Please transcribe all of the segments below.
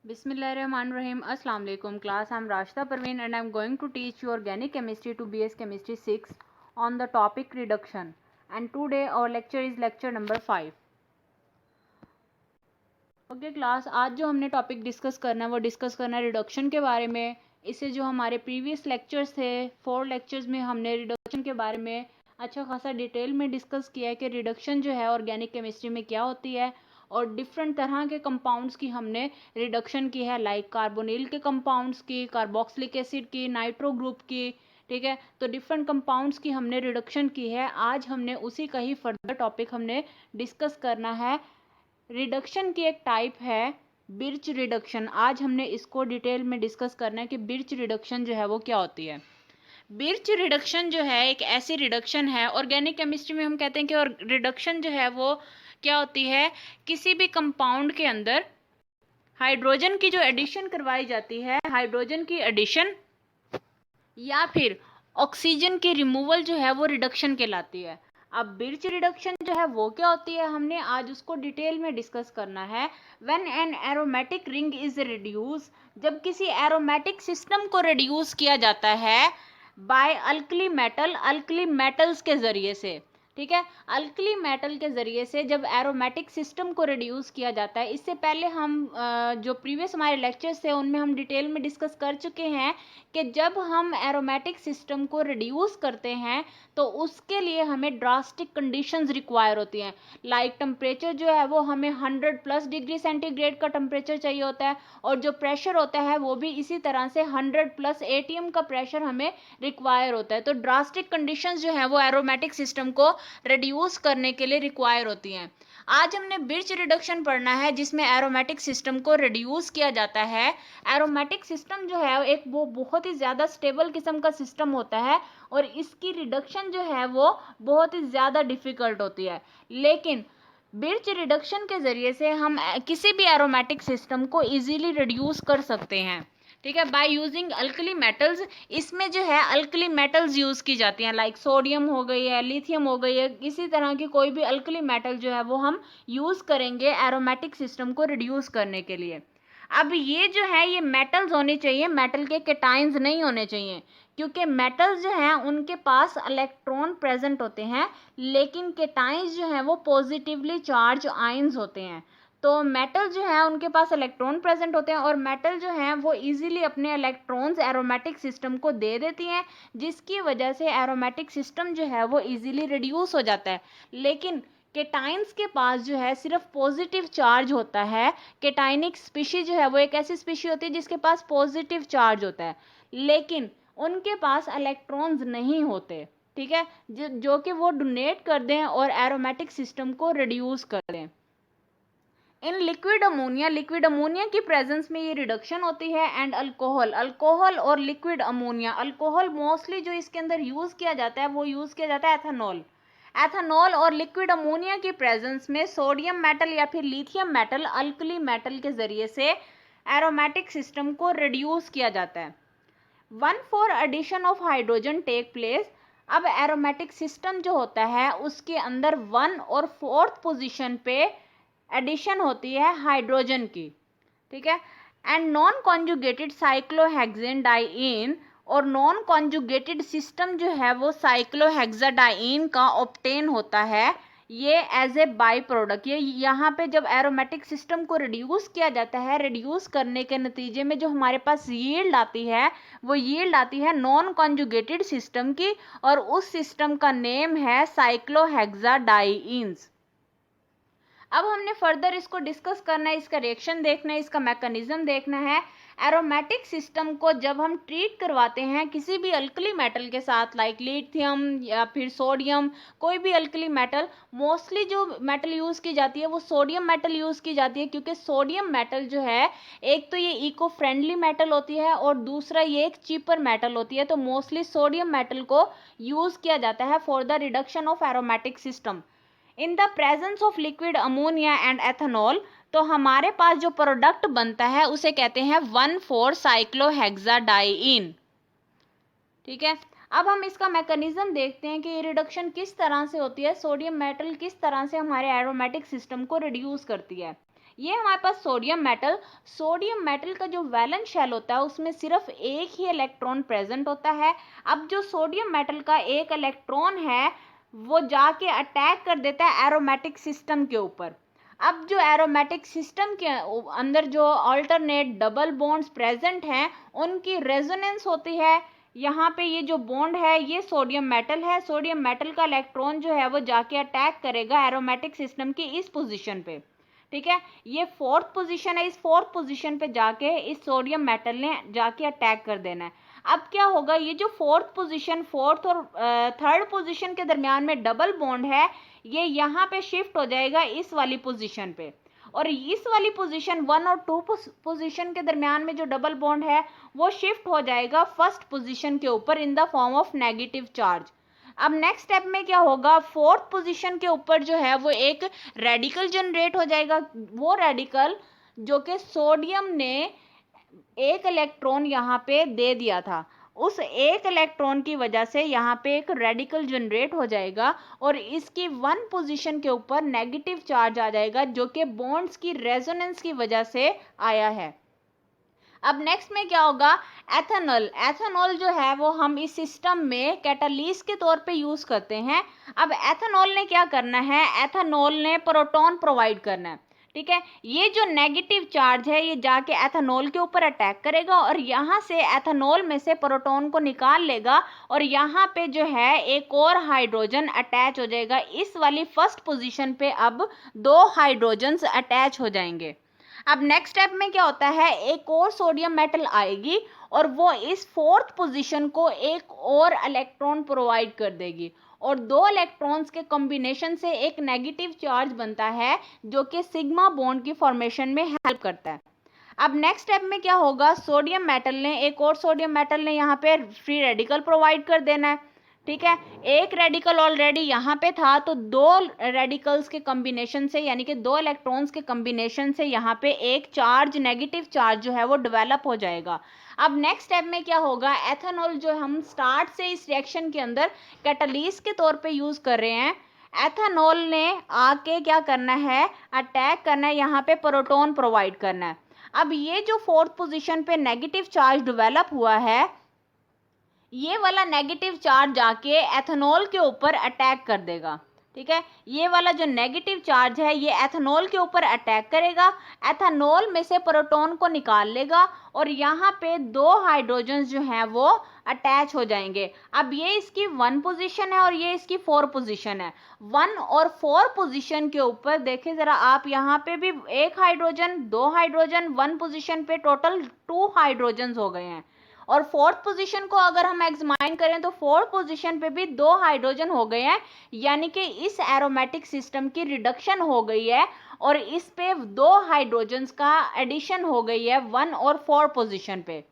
Bismillahirrahmanirrahim. Assalamu alaikum class. I'm Rashida Parveen and I'm going to teach you organic chemistry to BS Chemistry 6 on the topic reduction. And today our lecture is lecture number 5. Okay class, आज जो हमने topic discuss करना है वो discuss करना है reduction के बारे में। इससे जो हमारे प्रीवियस लेक्चर्स थे 4 लेक्चर्स में हमने रिडक्शन के बारे में अच्छा खासा डिटेल में डिस्कस किया है कि रिडक्शन जो है ऑर्गेनिक केमिस्ट्री में क्या होती है और डिफरेंट तरह के कंपाउंड्स की हमने रिडक्शन की है, लाइक कार्बोनिल के कंपाउंड्स की, कार्बोक्सिलिक एसिड की, नाइट्रो ग्रुप की। ठीक है, तो डिफरेंट कंपाउंड्स की हमने रिडक्शन की है। आज हमने उसी का ही फर्दर टॉपिक हमने डिस्कस करना है। रिडक्शन की एक टाइप है बिर्च रिडक्शन। आज हमने इसको डिटेल में डिस्कस करना है कि बिर्च रिडक्शन जो है वो क्या होती है। बिर्च रिडक्शन जो है एक ऐसी रिडक्शन है, ऑर्गेनिक केमिस्ट्री में हम कहते हैं कि और रिडक्शन जो है वो क्या होती है, किसी भी कंपाउंड के अंदर हाइड्रोजन की जो एडिशन करवाई जाती है, हाइड्रोजन की एडिशन या फिर ऑक्सीजन की रिमूवल जो है वो रिडक्शन कहलाती है। अब बिर्च रिडक्शन जो है वो क्या होती है, हमने आज उसको डिटेल में डिस्कस करना है। When an aromatic ring is reduce, जब किसी एरोमेटिक सिस्टम को रिड्यूस किया जाता है बाय अल्कली मेटल्स के जरिए से। ठीक है, अल्कली मेटल के ज़रिए से जब एरोमेटिक सिस्टम को रिड्यूस किया जाता है। इससे पहले हम जो प्रीवियस हमारे लेक्चर्स थे उनमें हम डिटेल में डिस्कस कर चुके हैं कि जब हम एरोमेटिक सिस्टम को रिड्यूस करते हैं तो उसके लिए हमें ड्रास्टिक कंडीशंस रिक्वायर होती हैं। लाइक टेम्परेचर जो है वो हमें 100+ डिग्री सेंटीग्रेड का टेम्परेचर चाहिए होता है और जो प्रेशर होता है वो भी इसी तरह से 100+ ATM का प्रेशर हमें रिक्वायर होता है। तो ड्रास्टिक कंडीशंस जो है वो एरोमेटिक सिस्टम को रिड्यूस करने के लिए रिक्वायर होती हैं। आज हमने बिर्च रिडक्शन पढ़ना है जिसमें एरोमेटिक सिस्टम को रिड्यूस किया जाता है। एरोमेटिक सिस्टम जो है एक वो बहुत ही ज़्यादा स्टेबल किस्म का सिस्टम होता है और इसकी रिडक्शन जो है वो बहुत ही ज़्यादा डिफ़िकल्ट होती है। लेकिन बिर्च रिडक्शन के ज़रिए से हम किसी भी एरोमेटिक सिस्टम को इजीली रिड्यूस कर सकते हैं। ठीक है, बाय यूजिंग अल्कली मेटल्स। इसमें जो है अल्कली मेटल्स यूज़ की जाती हैं, लाइक सोडियम हो गई है, लिथियम हो गई है, इसी तरह की कोई भी अल्कली मेटल जो है वो हम यूज़ करेंगे एरोमेटिक सिस्टम को रिड्यूस करने के लिए। अब ये जो है ये मेटल्स होने चाहिए, मेटल के कैटाइंस नहीं होने चाहिए, क्योंकि मेटल्स जो हैं उनके पास इलेक्ट्रॉन प्रेजेंट होते हैं लेकिन कैटाइंस जो हैं वो पॉजिटिवली चार्ज आयंस होते हैं। तो मेटल जो है उनके पास इलेक्ट्रॉन प्रेजेंट होते हैं और मेटल जो है वो इजीली अपने इलेक्ट्रॉन्स एरोमेटिक सिस्टम को दे देती हैं, जिसकी वजह से एरोमेटिक सिस्टम जो है वो इजीली रिड्यूस हो जाता है। लेकिन केटाइंस के पास जो है सिर्फ पॉजिटिव चार्ज होता है। केटाइनिक स्पीशी जो है वो एक ऐसी स्पीशी होती है जिसके पास पॉजिटिव चार्ज होता है, लेकिन उनके पास इलेक्ट्रॉन्स नहीं होते। ठीक है, जो कि वो डोनेट कर दें और एरोमेटिक सिस्टम को रिड्यूस कर दें। इन लिक्विड अमोनिया की प्रेजेंस में ये रिडक्शन होती है। एंड अल्कोहल और लिक्विड अमोनिया, अल्कोहल मोस्टली जो इसके अंदर यूज़ किया जाता है वो यूज़ किया जाता है एथेनॉल और लिक्विड अमोनिया की प्रेजेंस में सोडियम मेटल या फिर लिथियम मेटल अल्कली मेटल के ज़रिए से एरोमेटिक सिस्टम को रिड्यूस किया जाता है। 1,4 addition of hydrogen take place. अब एरोमेटिक सिस्टम जो होता है उसके अंदर 1 और 4th पोजीशन पे एडिशन होती है हाइड्रोजन की। ठीक है, and non conjugated cyclohexane diene और नॉन कॉन्जुगेटेड सिस्टम जो है वो साइक्लोहेक्साडाइन का ऑब्टेन होता है ये एज ए बाई प्रोडक्ट। ये यहाँ पे जब एरोमेटिक सिस्टम को रिड्यूस किया जाता है, रिड्यूस करने के नतीजे में जो हमारे पास यील्ड आती है वो यील्ड आती है नॉन कॉन्जुगेटेड सिस्टम की और उस सिस्टम का नेम है साइक्लोहेक्साडाइंस। अब हमने फर्दर इसको डिस्कस करना है, इसका रिएक्शन देखना है, इसका मैकेनिज्म देखना है। एरोमेटिक सिस्टम को जब हम ट्रीट करवाते हैं किसी भी अल्कली मेटल के साथ, लाइक लिथियम या फिर सोडियम, कोई भी अल्कली मेटल, मोस्टली जो मेटल यूज़ की जाती है वो सोडियम मेटल यूज़ की जाती है, क्योंकि सोडियम मेटल जो है एक तो ये इको फ्रेंडली मेटल होती है और दूसरा ये एक चीपर मेटल होती है। तो मोस्टली सोडियम मेटल को यूज़ किया जाता है for the reduction of aromatic system. In the presence of liquid ammonia and ethanol, तो हमारे पास जो प्रोडक्ट बनता है उसे कहते हैं 1,4 साइक्लोहेक्साडाइईन। ठीक है, अब हम इसका मैकेनिज्म देखते हैं कि ये रिडक्शन किस तरह से होती है, सोडियम मेटल किस तरह से हमारे एरोमेटिक सिस्टम को रिड्यूस करती है। ये हमारे पास सोडियम मेटल का जो वैलेंस शेल होता है उसमें सिर्फ एक ही इलेक्ट्रॉन प्रेजेंट होता है। अब जो सोडियम मेटल का एक इलेक्ट्रॉन है वो जाके अटैक कर देता है एरोमेटिक सिस्टम के ऊपर। अब जो एरोमेटिक सिस्टम के अंदर जो अल्टरनेट डबल बॉन्ड्स प्रेजेंट हैं उनकी रेजोनेंस होती है। यहाँ पे ये जो बॉन्ड है ये सोडियम मेटल है, सोडियम मेटल का इलेक्ट्रॉन जो है वो जाके अटैक करेगा एरोमेटिक सिस्टम की इस पोजीशन पे, ठीक है। ये फोर्थ पोजीशन है, इस फोर्थ पोजीशन पे जाके इस सोडियम मेटल ने जाके अटैक कर देना है। अब क्या होगा, ये जो फोर्थ और थर्ड पोजीशन के दरमियान में डबल बॉन्ड है ये यहाँ पे शिफ्ट हो जाएगा इस वाली पोजीशन पे, और इस वाली पोजीशन 1 और 2 पोजीशन के दरमियान में जो डबल बॉन्ड है वो शिफ्ट हो जाएगा फर्स्ट पोजीशन के ऊपर in the form of negative charge. अब नेक्स्ट स्टेप में क्या होगा, फोर्थ पोजीशन के ऊपर जो है वो एक रेडिकल जनरेट हो जाएगा। वो रेडिकल जो कि सोडियम ने एक इलेक्ट्रॉन यहाँ पे दे दिया था, उस एक इलेक्ट्रॉन की वजह से यहाँ पे एक रेडिकल जनरेट हो जाएगा और इसकी 1 पोजीशन के ऊपर नेगेटिव चार्ज आ जाएगा जो कि बॉन्ड्स की रेजोनेंस की वजह से आया है। अब नेक्स्ट में क्या होगा, एथेनॉल जो है वो हम इस सिस्टम में कैटालिस्ट के तौर पे यूज करते हैं। अब एथेनॉल ने क्या करना है, एथेनॉल ने प्रोटॉन प्रोवाइड करना है, ठीक है। ये जो नेगेटिव चार्ज है ये जाके एथेनॉल के ऊपर अटैक करेगा और यहाँ से एथेनॉल में से प्रोटॉन को निकाल लेगा और यहाँ पे जो है एक और हाइड्रोजन अटैच हो जाएगा। इस वाली फर्स्ट पोजीशन पे अब 2 हाइड्रोजन्स अटैच हो जाएंगे। अब नेक्स्ट स्टेप में क्या होता है, एक और सोडियम मेटल आएगी और वो इस फोर्थ पोजीशन को एक और इलेक्ट्रॉन प्रोवाइड कर देगी और 2 इलेक्ट्रॉन्स के कॉम्बिनेशन से एक नेगेटिव चार्ज बनता है जो कि सिग्मा बॉन्ड की फॉर्मेशन में हेल्प करता है। अब नेक्स्ट स्टेप में क्या होगा, एक और सोडियम मेटल ने यहाँ पे फ्री रेडिकल प्रोवाइड कर देना है, ठीक है। एक रेडिकल ऑलरेडी यहाँ पे था तो 2 रेडिकल्स के कॉम्बिनेशन से यानी कि 2 इलेक्ट्रॉन्स के कॉम्बिनेशन से यहाँ पे एक चार्ज, नेगेटिव चार्ज जो है वो डेवलप हो जाएगा। अब नेक्स्ट स्टेप में क्या होगा, एथेनॉल जो हम स्टार्ट से इस रिएक्शन के अंदर कैटालिस्ट के तौर पे यूज कर रहे हैं, एथेनॉल ने आके क्या करना है, अटैक करना है, यहाँ पे प्रोटॉन प्रोवाइड करना है। अब ये जो फोर्थ पोजीशन पे नेगेटिव चार्ज डेवलप हुआ है ये वाला नेगेटिव चार्ज जाके एथेनॉल के ऊपर अटैक कर देगा, ठीक है। ये वाला जो नेगेटिव चार्ज है ये एथेनॉल के ऊपर अटैक करेगा, एथेनॉल में से प्रोटॉन को निकाल लेगा और यहाँ पे 2 हाइड्रोजन जो हैं वो अटैच हो जाएंगे। अब ये इसकी 1 पोजीशन है और ये इसकी 4 पोजीशन है। 1 और 4 पोजीशन के ऊपर देखें जरा आप, यहाँ पे भी 1 हाइड्रोजन, 2 हाइड्रोजन, 1 पोजीशन पे टोटल 2 हाइड्रोजन हो गए हैं। और फोर्थ पोजीशन को अगर हम एग्जामाइन करें तो फोर्थ पोजीशन पे भी 2 हाइड्रोजन हो गए हैं, यानी कि इस एरोमेटिक सिस्टम की रिडक्शन हो गई है और इस पे 2 हाइड्रोजन्स का एडिशन हो गई है 1 और 4 पोजीशन पे,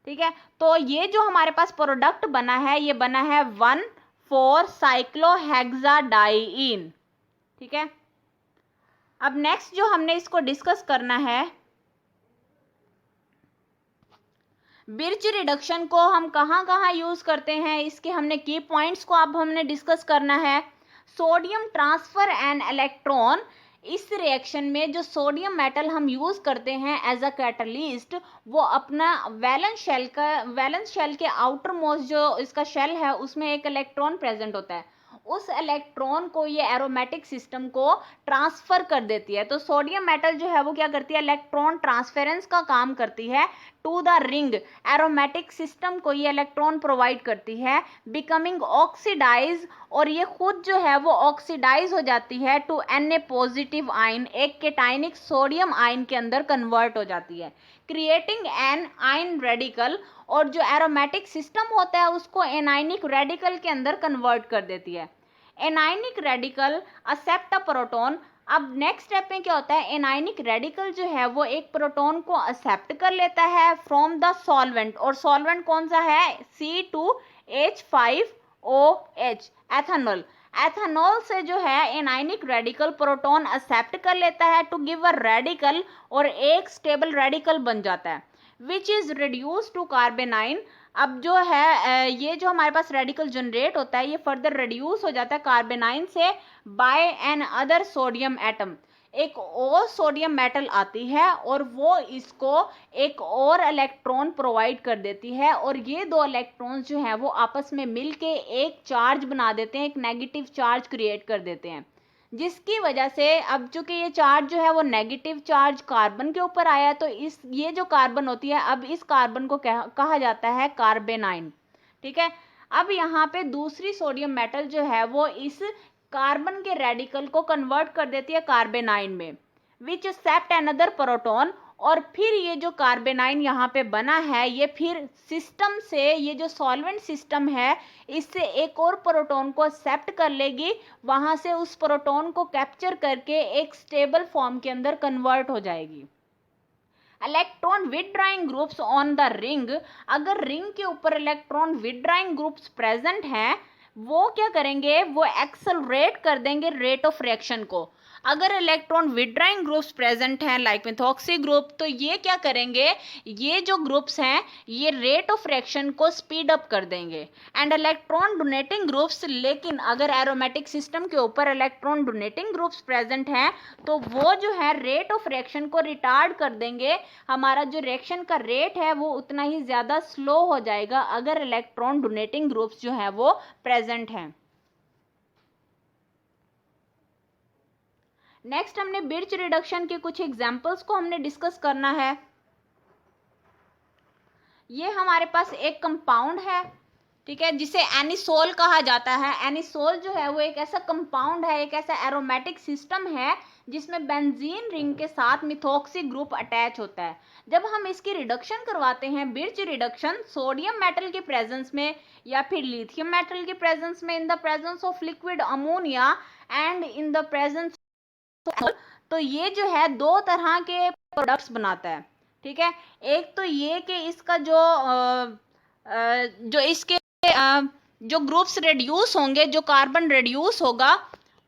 ठीक है। तो ये जो हमारे पास प्रोडक्ट बना है ये बना है 1,4 साइक्लोहेक्साडाइईन, ठीक है। अब नेक्स्ट जो हमने इसको डिस्कस करना है, बिर्च रिडक्शन को हम कहाँ कहाँ यूज करते हैं, इसके हमने की पॉइंट्स को अब हमने डिस्कस करना है। सोडियम ट्रांसफर एन इलेक्ट्रॉन, इस रिएक्शन में जो सोडियम मेटल हम यूज करते हैं एज अ कैटलिस्ट वो अपना वैलेंस शेल के आउटर मोस्ट जो इसका शेल है उसमें एक इलेक्ट्रॉन प्रेजेंट होता है, उस इलेक्ट्रॉन को ये एरोमेटिक सिस्टम को ट्रांसफर कर देती है। तो सोडियम मेटल जो है वो क्या करती है, इलेक्ट्रॉन ट्रांसफेरेंस का काम करती है to the ring, aromatic system को ये इलेक्ट्रॉन प्रोवाइड करती है, बिकमिंग ऑक्सीडाइज, और ये खुद जो है वो ऑक्सीडाइज हो जाती है टू Na पॉजिटिव आयन, एक केटाइनिक सोडियम आयन के अंदर कन्वर्ट हो जाती है, क्रिएटिंग एन आयन रेडिकल, और जो एरोमेटिक सिस्टम होता है उसको एनाइनिक रेडिकल के अंदर कन्वर्ट कर देती है। Anionic radical accept a proton. अब नेक्स्ट स्टेप में क्या होता है, एनाइनिक रेडिकल जो है वो एक प्रोटॉन को एक्सेप्ट कर लेता है फ्रॉम द सॉल्वेंट, और सॉल्वेंट कौन सा है, C2H5OH, एथेनॉल। एथेनॉल से जो है एनाइनिक रेडिकल प्रोटॉन एक्सेप्ट कर लेता है टू गिव अ रेडिकल, और एक स्टेबल रेडिकल बन जाता है which is reduce to carbanion. अब जो है ये जो हमारे पास रेडिकल जनरेट होता है ये फर्दर रिड्यूस हो जाता है कार्बेनाइन से by an other sodium atom, एक और सोडियम मेटल आती है और वो इसको एक और इलेक्ट्रॉन प्रोवाइड कर देती है, और ये दो इलेक्ट्रॉन्स जो हैं वो आपस में मिलके एक चार्ज बना देते हैं, एक नेगेटिव चार्ज क्रिएट कर देते हैं, जिसकी वजह से अब चूंकि ये चार्ज जो है वो नेगेटिव चार्ज कार्बन के ऊपर आया है, तो ये जो कार्बन होती है, अब इस कार्बन को कहा जाता है कार्बेनाइन। ठीक है, अब यहाँ पे दूसरी सोडियम मेटल जो है वो इस कार्बन के रेडिकल को कन्वर्ट कर देती है कार्बेनाइन में, विच एक्सेप्ट अनदर प्रोटॉन, और फिर ये जो कार्बेनाइन यहाँ पे बना है, ये फिर सिस्टम से, ये जो सॉल्वेंट सिस्टम है, इससे एक और प्रोटॉन को एक्सेप्ट कर लेगी, वहां से उस प्रोटॉन को कैप्चर करके एक स्टेबल फॉर्म के अंदर कन्वर्ट हो जाएगी। Electron withdrawing groups on the ring, अगर रिंग के ऊपर इलेक्ट्रॉन विथड्राइंग ग्रुप्स प्रेजेंट हैं, वो क्या करेंगे, वो एक्सेलरेट कर देंगे रेट ऑफ रिएक्शन को। अगर इलेक्ट्रॉन विथड्राइंग ग्रुप्स प्रेजेंट हैं लाइक मेथॉक्सी ग्रुप, तो ये क्या करेंगे, ये जो ग्रुप्स हैं ये रेट ऑफ रिएक्शन को स्पीड अप कर देंगे। एंड इलेक्ट्रॉन डोनेटिंग ग्रुप्स, लेकिन अगर एरोमेटिक सिस्टम के ऊपर इलेक्ट्रॉन डोनेटिंग ग्रुप्स प्रेजेंट हैं तो वो जो है रेट ऑफ रिएक्शन को रिटार्ड कर देंगे, हमारा जो रिएक्शन का रेट है वो उतना ही ज़्यादा स्लो हो जाएगा अगर इलेक्ट्रॉन डोनेटिंग ग्रुप्स जो है वो प्रेजेंट हैं। नेक्स्ट हमने बिर्च रिडक्शन के कुछ एग्जांपल्स को हमने डिस्कस करना है। ये हमारे पास एक कंपाउंड है, ठीक है, जिसे एनिसोल कहा जाता है। एनिसोल जो है वो एक ऐसा कंपाउंड है, एक ऐसा एरोमेटिक सिस्टम है जिसमें बेंजीन रिंग के साथ मिथॉक्सी ग्रुप अटैच होता है। जब हम इसकी रिडक्शन करवाते हैं, बिर्च रिडक्शन, सोडियम मेटल के प्रेजेंस में या फिर लिथियम मेटल के प्रेजेंस में, in the presence of liquid ammonia and in the presence, तो ये जो है दो तरह के प्रोडक्ट्स बनाता है। ठीक है, एक तो ये कि इसका जो इसके जो ग्रुप्स रेड्यूस होंगे, जो कार्बन रेड्यूस होगा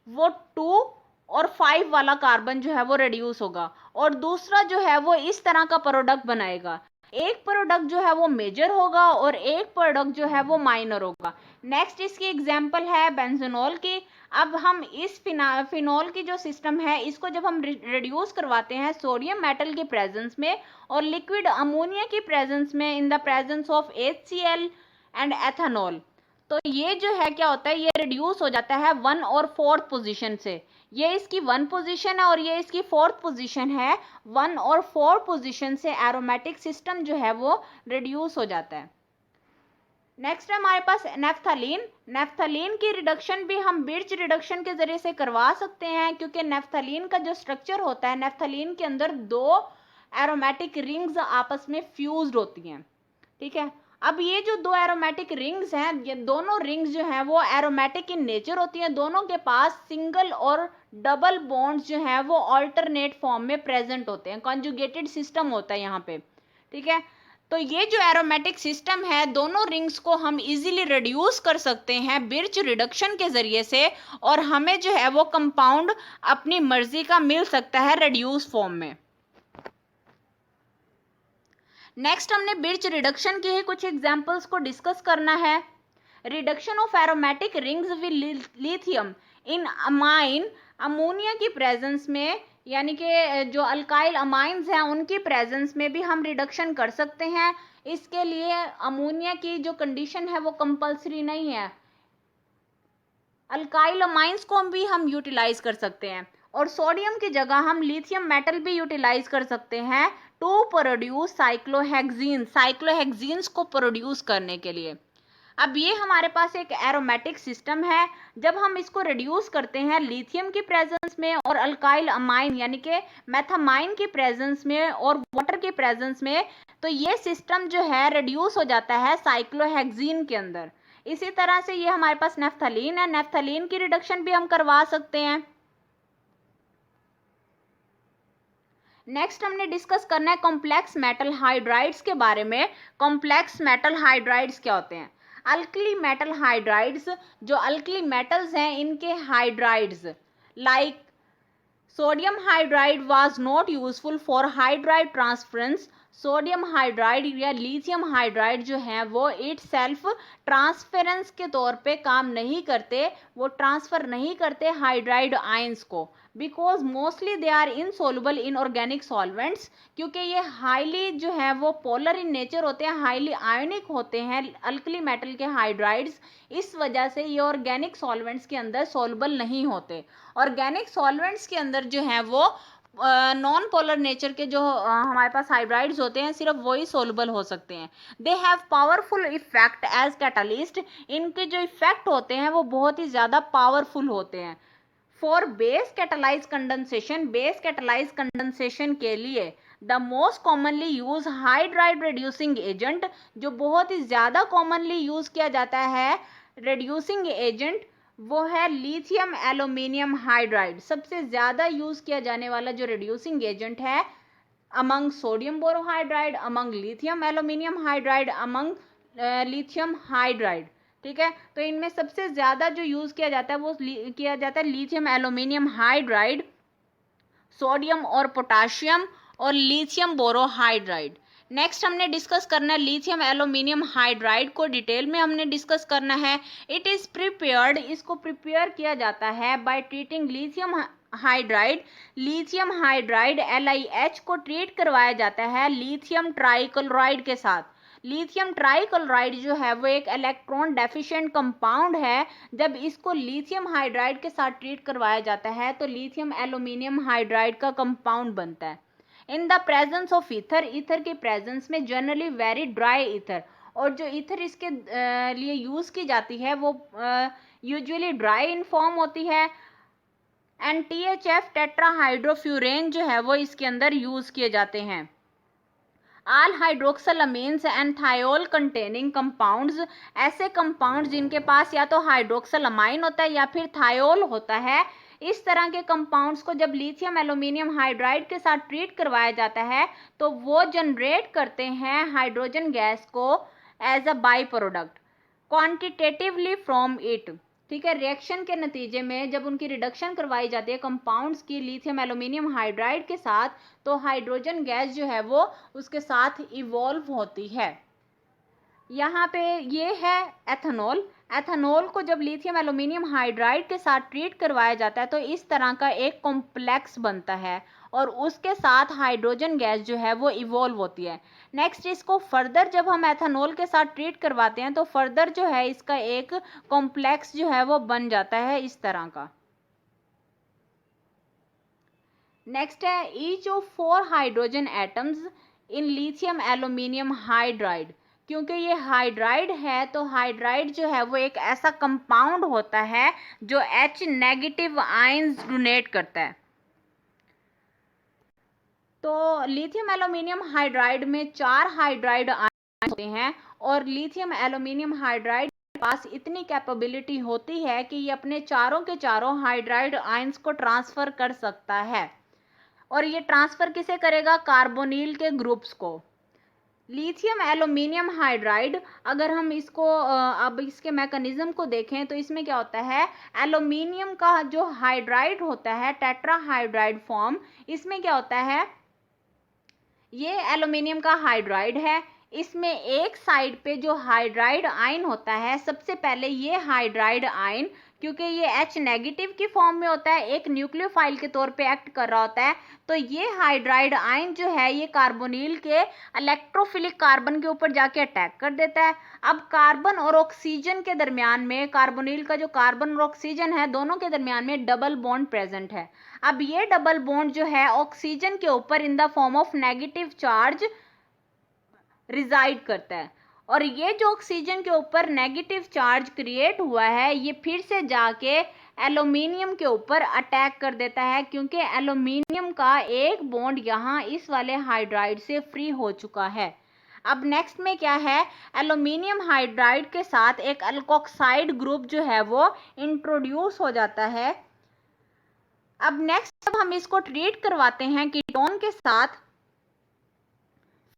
वो 2 और 5 वाला कार्बन जो है वो रेड्यूस होगा, और दूसरा जो है वो इस तरह का प्रोडक्ट बनाएगा। एक प्रोडक्ट जो है वो मेजर होगा और एक प्रोडक्ट जो है वो माइनर होगा। नेक्स्ट इसकी एग्जांपल है बेंजोनॉल की। अब हम इस फिनॉल की जो सिस्टम है, इसको जब हम रिड्यूस करवाते हैं सोडियम मेटल के प्रेजेंस में और लिक्विड अमोनिया की प्रेजेंस में, in the presence of HCl and ethanol, तो ये जो है क्या होता है, ये रिड्यूस हो जाता है 1 और 4th पोजीशन से। ये इसकी 1 पोजीशन है और ये इसकी 4th पोजीशन है। 1 और 4 पोजीशन से एरोमेटिक सिस्टम जो है वो रिड्यूस हो जाता है। नेक्स्ट है हमारे पास नेफ्थलीन। नेफ्थलीन की रिडक्शन भी हम बिर्च रिडक्शन के जरिए से करवा सकते हैं, क्योंकि नेफ्थलीन का जो स्ट्रक्चर होता है, नेफ्थलीन के अंदर 2 एरोमेटिक रिंग्स आपस में फ्यूज्ड होती हैं। ठीक है, अब ये जो 2 एरोमेटिक रिंग्स हैं, ये दोनों रिंग्स जो हैं वो एरोमेटिक इन नेचर होती हैं। दोनों के पास सिंगल और डबल बॉन्ड्स जो हैं वो ऑल्टरनेट फॉर्म में प्रेजेंट होते हैं, कॉन्जुगेटेड सिस्टम होता है यहाँ पे। ठीक है, तो ये जो एरोमेटिक सिस्टम है, दोनों रिंग्स को हम इजीली रिड्यूस कर सकते हैं बिर्च रिडक्शन के जरिए से, और हमें जो है वो कंपाउंड अपनी मर्जी का मिल सकता है रिड्यूस फॉर्म में। नेक्स्ट हमने बिर्च रिडक्शन के ही कुछ एग्जांपल्स को डिस्कस करना है। Reduction of aromatic rings with lithium in amine, ammonia की प्रेजेंस में, यानी कि जो अल्काइल अमाइंस हैं उनकी प्रेजेंस में भी हम रिडक्शन कर सकते हैं। इसके लिए अमोनिया की जो कंडीशन है वो कंपल्सरी नहीं है, अल्काइल अमाइंस को भी हम यूटिलाइज कर सकते हैं, और सोडियम की जगह हम लिथियम मेटल भी यूटिलाइज कर सकते हैं टू प्रोड्यूस साइक्लोहेक्सीन, साइक्लोहेक्सीन्स को प्रोड्यूस करने के लिए। अब ये हमारे पास एक एरोमेटिक सिस्टम है। जब हम इसको रिड्यूस करते हैं लिथियम की प्रेजेंस में और अल्काइल अमाइन यानी कि मेथामाइन की प्रेजेंस में और वाटर की प्रेजेंस में, तो ये सिस्टम जो है रिड्यूस हो जाता है साइक्लोहेक्सीन के अंदर। इसी तरह से ये हमारे पास नेफ्थलीन है, नेफ्थलीन की रिडक्शन भी हम करवा सकते हैं। नेक्स्ट हमने डिस्कस करना है कॉम्प्लेक्स मेटल हाइड्राइड्स के बारे में। कॉम्प्लेक्स मेटल हाइड्राइड्स क्या होते हैं? अल्कली मेटल हाइड्राइड्स, जो अल्कली मेटल्स हैं इनके hydrides, like sodium hydride was not useful for hydride transference, sodium hydride या लिथियम हाइड्राइड जो है वो इट सेल्फ ट्रांसफेरेंस के तौर पे काम नहीं करते, वो ट्रांसफर नहीं करते हाइड्राइड आयंस को, because mostly they are insoluble in organic solvents, क्योंकि ये हाईली जो है वो पोलर इन नेचर होते हैं, हाईली आयोनिक होते हैं अल्कली मेटल के हाइड्राइड्स, इस वजह से ये ऑर्गेनिक सॉल्वेंट्स के अंदर सोल्युबल नहीं होते। ऑर्गेनिक सॉल्वेंट्स के अंदर जो है वो नॉन पोलर नेचर के जो हमारे पास हाइड्राइड्स होते हैं सिर्फ वही सोल्युबल हो सकते हैं। They have powerful effect as catalyst, इनके जो इफेक्ट होते हैं वो बहुत ही ज़्यादा पावरफुल होते हैं। For base catalyse condensation, base catalyse condensation के लिए the most commonly use hydride reducing agent, जो बहुत ही ज़्यादा कॉमनली यूज किया जाता है रिड्यूसिंग एजेंट, वो है लिथियम एल्यूमिनियम हाइड्राइड। सबसे ज़्यादा यूज़ किया जाने वाला जो रिड्यूसिंग एजेंट है among sodium borohydride, among lithium aluminium hydride, among lithium hydride. ठीक है, तो इनमें सबसे ज़्यादा जो यूज़ किया जाता है वो किया जाता है लिथियम एल्यूमिनियम हाइड्राइड, सोडियम और पोटाशियम और लिथियम बोरोहाइड्राइड। नेक्स्ट हमने डिस्कस करना है लिथियम एल्यूमिनियम हाइड्राइड को डिटेल में हमने डिस्कस करना है। इट इज़ प्रिपेयर्ड, इसको प्रिपेयर किया जाता है by treating lithium hydride, lithium hydride LiH को ट्रीट करवाया जाता है लिथियम ट्राइक्लोराइड के साथ। लिथियम ट्राइक्लोराइड जो है वो एक इलेक्ट्रॉन डेफिशिएंट कंपाउंड है। जब इसको लिथियम हाइड्राइड के साथ ट्रीट करवाया जाता है तो लिथियम एल्यूमिनियम हाइड्राइड का कंपाउंड बनता है। In the presence of ether, ether के प्रेजेंस में जनरली वेरी ड्राई ईथर, और जो ईथर इसके लिए यूज़ की जाती है वो यूजुअली ड्राई इन फॉर्म होती है। एंड THF टेट्राहाइड्रोफ्यूरेन जो है वो इसके अंदर यूज़ किए जाते हैं। All hydroxyl amines and thiol containing compounds, ऐसे कंपाउंड्स जिनके पास या तो हाइड्रोक्सल अमाइन होता है या फिर थायोल होता है, इस तरह के कंपाउंड्स को जब लिथियम एल्यूमिनियम हाइड्राइड के साथ ट्रीट करवाया जाता है तो वो जनरेट करते हैं हाइड्रोजन गैस को as a by product quantitatively from it. ठीक है, रिएक्शन के नतीजे में जब उनकी रिडक्शन करवाई जाती है कंपाउंड्स की लिथियम एल्यूमिनियम हाइड्राइड के साथ, तो हाइड्रोजन गैस जो है वो उसके साथ इवॉल्व होती है। यहाँ पे ये है एथेनॉल। एथेनॉल को जब लिथियम एल्यूमिनियम हाइड्राइड के साथ ट्रीट करवाया जाता है तो इस तरह का एक कॉम्प्लेक्स बनता है और उसके साथ हाइड्रोजन गैस जो है वो इवॉल्व होती है। नेक्स्ट, इसको फर्दर जब हम एथेनॉल के साथ ट्रीट करवाते हैं तो फर्दर जो है इसका एक कॉम्प्लेक्स जो है वो बन जाता है इस तरह का। नेक्स्ट है each of 4 hydrogen atoms in lithium aluminium hydride. क्योंकि ये हाइड्राइड है तो हाइड्राइड जो है वो एक ऐसा कंपाउंड होता है जो H नेगेटिव आयंस डोनेट करता है। तो लिथियम एल्यूमिनियम हाइड्राइड में 4 हाइड्राइड आयन होते हैं और लिथियम एल्यूमिनियम हाइड्राइड के पास इतनी कैपेबिलिटी होती है कि ये अपने चारों के चारों हाइड्राइड आयंस को ट्रांसफर कर सकता है। और ये ट्रांसफर किसे करेगा? कार्बोनिल के ग्रुप्स को। लिथियम एल्यूमिनियम हाइड्राइड, अगर हम इसको अब इसके मैकेनिज्म को देखें तो इसमें क्या होता है, एल्यूमिनियम का जो हाइड्राइड होता है टेट्राहाइड्राइड फॉर्म, इसमें क्या होता है, ये एल्यूमिनियम का हाइड्राइड है, इसमें एक साइड पे जो हाइड्राइड आयन होता है, सबसे पहले ये हाइड्राइड आयन, क्योंकि ये H नेगेटिव की फॉर्म में होता है, एक न्यूक्लियोफाइल के तौर पे एक्ट कर रहा होता है, तो ये हाइड्राइड आयन जो है ये कार्बोनिल के इलेक्ट्रोफिलिक कार्बन के ऊपर जाके अटैक कर देता है। अब कार्बन और ऑक्सीजन के दरमियान में, कार्बोनिल का जो कार्बन और ऑक्सीजन है दोनों के दरमियान में डबल बॉन्ड प्रेजेंट है। अब ये डबल बॉन्ड जो है ऑक्सीजन के ऊपर in the form of negative charge reside करता है, और ये जो ऑक्सीजन के ऊपर नेगेटिव चार्ज क्रिएट हुआ है ये फिर से जाके एल्यूमिनियम के ऊपर अटैक कर देता है, क्योंकि एल्यूमिनियम का एक बॉन्ड यहाँ इस वाले हाइड्राइड से फ्री हो चुका है। अब नेक्स्ट में क्या है, एल्यूमिनियम हाइड्राइड के साथ एक अल्कोक्साइड ग्रुप जो है वो इंट्रोड्यूस हो जाता है। अब नेक्स्ट जब हम इसको ट्रीट करवाते हैं कीटोन के साथ,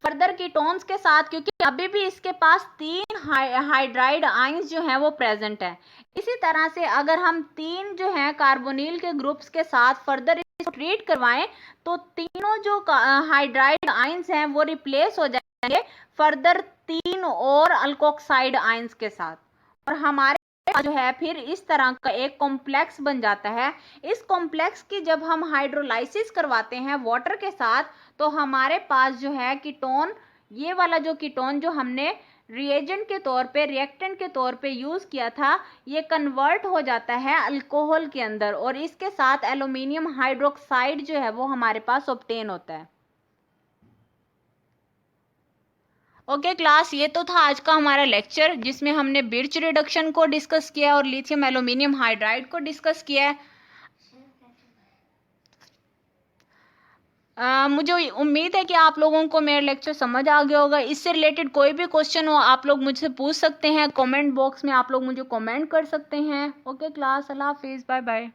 फर्दर कीटोन्स के साथ, क्योंकि अभी भी इसके पास 3 हाइड्राइड आयंस जो हैं वो प्रेजेंट है। इसी तरह से अगर हम 3 जो हैं कार्बोनिल के ग्रुप्स के साथ फर्दर इसको ट्रीट करवाएं तो तीनों जो हाइड्राइड आयंस हैं वो रिप्लेस हो जाएंगे फर्दर 3 और अल्कोक्साइड आयंस के साथ, और हमारे जो है फिर इस तरह का एक कॉम्प्लेक्स बन जाता है। इस कॉम्प्लेक्स की जब हम हाइड्रोलाइसिस करवाते हैं वाटर के साथ तो हमारे पास जो है कीटोन, ये वाला जो कीटोन जो हमने रिएजेंट के तौर पे, रिएक्टेंट के तौर पे यूज किया था, ये कन्वर्ट हो जाता है अल्कोहल के अंदर और इसके साथ एल्यूमिनियम हाइड्रोक्साइड जो है वो हमारे पास ऑब्टेन होता है। ओके क्लास, ये तो था आज का हमारा लेक्चर जिसमें हमने बिर्च रिडक्शन को डिस्कस किया और लिथियम एल्यूमिनियम हाइड्राइड को डिस्कस किया है। मुझे उम्मीद है कि आप लोगों को मेरा लेक्चर समझ आ गया होगा। इससे रिलेटेड कोई भी क्वेश्चन हो आप लोग मुझसे पूछ सकते हैं, कमेंट बॉक्स में आप लोग मुझे कमेंट कर सकते हैं। ओके क्लास, अल्लाह हाफिज़, बाय बाय।